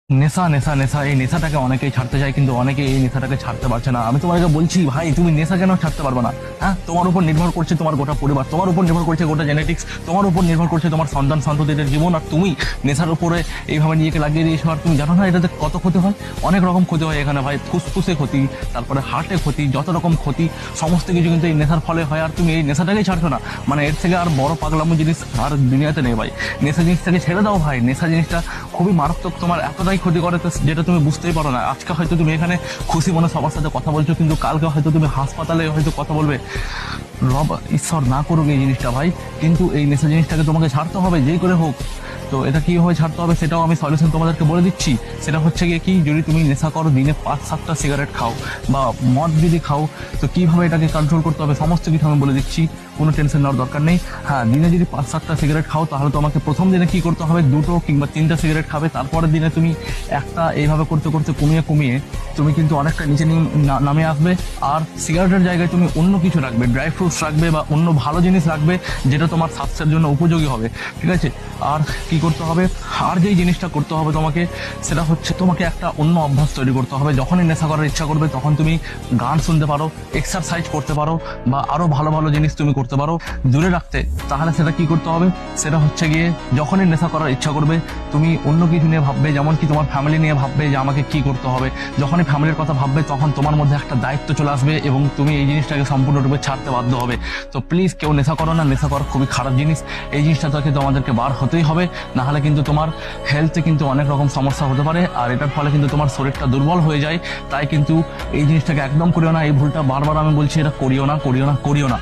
নেশা নেশা নেশা, এই নেশাটাকে অনেকেই ছাড়তে চায় কিন্তু অনেকে এই নেশাটাকে ছাড়তে পারছে না। আমি তোমাকে বলছি ভাই, তুমি নেশা কেন ছাড়তে পারবে না? হ্যাঁ, তোমার উপর নির্ভর করছে তোমার গোটা পরিবার, তোমার উপর নির্ভর করছে গোটা জেনেটিক্স, তোমার উপর নির্ভর করছে তোমার সন্তান সন্ততিদের জীবন, আর তুমি নেশার উপরে এইভাবে নিজেকে লাগিয়ে দিয়েছো। আর তুমি জানো না এটাতে কত ক্ষতি হয়? অনেক রকম ক্ষতি হয় এখানে ভাই, ফুসফুসে ক্ষতি, তারপরে হার্টে ক্ষতি, যত রকম ক্ষতি সমস্ত কিছু কিন্তু এই নেশার ফলে হয়। আর তুমি এই নেশাটাকেই ছাড়ছো না, মানে এর থেকে আর বড় পাগলামো জিনিস আর দুনিয়াতে নেই ভাই। নেশা জিনিসটাকে ছেড়ে দাও ভাই, নেশা জিনিসটা খুবই মারাত্মক, তোমার এতটাই ক্ষতি করে যেটা তুমি বুঝতেই পারো না। আজকে হয়তো তুমি এখানে খুশি মনে সবার সাথে কথা বলছো, কিন্তু কালকে হয়তো তুমি হাসপাতালে হয়তো কথা বলবে। রব ঈশ্বর না করুক এই জিনিসটা ভাই, কিন্তু এই নেশা জিনিসটাকে তোমাকে ছাড়তে হবে যেই করে হোক। তো এটা কীভাবে ছাড়তে হবে সেটাও আমি সলিউশন তোমাদেরকে বলে দিচ্ছি। সেটা হচ্ছে গিয়ে কি, যদি তুমি নেশা করো, দিনে 5-7টা সিগারেট খাও বা মদ যদি খাও, তো কীভাবে এটাকে কন্ট্রোল করতে হবে সমস্ত কিছু আমি বলে দিচ্ছি, কোনো টেনশন নেওয়ার দরকার নেই। হ্যাঁ, দিনে যদি 5-7টা সিগারেট খাও, তাহলে তোমাকে প্রথম দিনে কী করতে হবে, 2টো কিংবা 3টা সিগারেট খাবে, তারপরের দিনে তুমি একটা, এইভাবে করতে করতে কমিয়ে কমিয়ে তুমি কিন্তু অনেকটা নিচে নামে আসবে। আর সিগারেটের জায়গায় তুমি অন্য কিছু রাখবে, ড্রাই ফ্রুটস রাখবে বা অন্য ভালো জিনিস রাখবে যেটা তোমার স্বাস্থ্যের জন্য উপযোগী হবে, ঠিক আছে? আর কি করতে হবে, আর যেই জিনিসটা করতে হবে তোমাকে, সেটা হচ্ছে তোমাকে একটা অন্য অভ্যাস তৈরি করতে হবে। যখনই নেশা করার ইচ্ছা করবে তখন তুমি গান শুনতে পারো, এক্সারসাইজ করতে পারো, বা আরও ভালো ভালো জিনিস তুমি করতে পারো দূরে রাখতে। তাহলে সেটা কি করতে হবে, সেটা হচ্ছে গিয়ে যখনই নেশা করার ইচ্ছা করবে তুমি অন্য কিছু নিয়ে ভাববে, যেমন কি তোমার ফ্যামিলি নিয়ে ভাববে যে আমাকে কি করতে হবে। যখনই ফ্যামিলির কথা ভাববে তখন তোমার মধ্যে একটা দায়িত্ব চলে আসবে এবং তুমি এই জিনিসটাকে সম্পূর্ণরূপে ছাড়তে বাধ্য হবে। তো প্লিজ কেউ নেশা করো না, নেশা করা খুবই খারাপ জিনিস। এই জিনিসটা থেকে তোমাদেরকে বার হতেই হবে, নাহলে কিন্তু তোমার হেলথে কিন্তু অনেক রকম সমস্যা হতে পারে, আর এটার ফলে কিন্তু তোমার শরীরটা দুর্বল হয়ে যায়। তাই কিন্তু এই জিনিসটাকে একদম করিও না, এই ভুলটা বারবার আমি বলছি, এটা করিও না, করিও না, করিও না।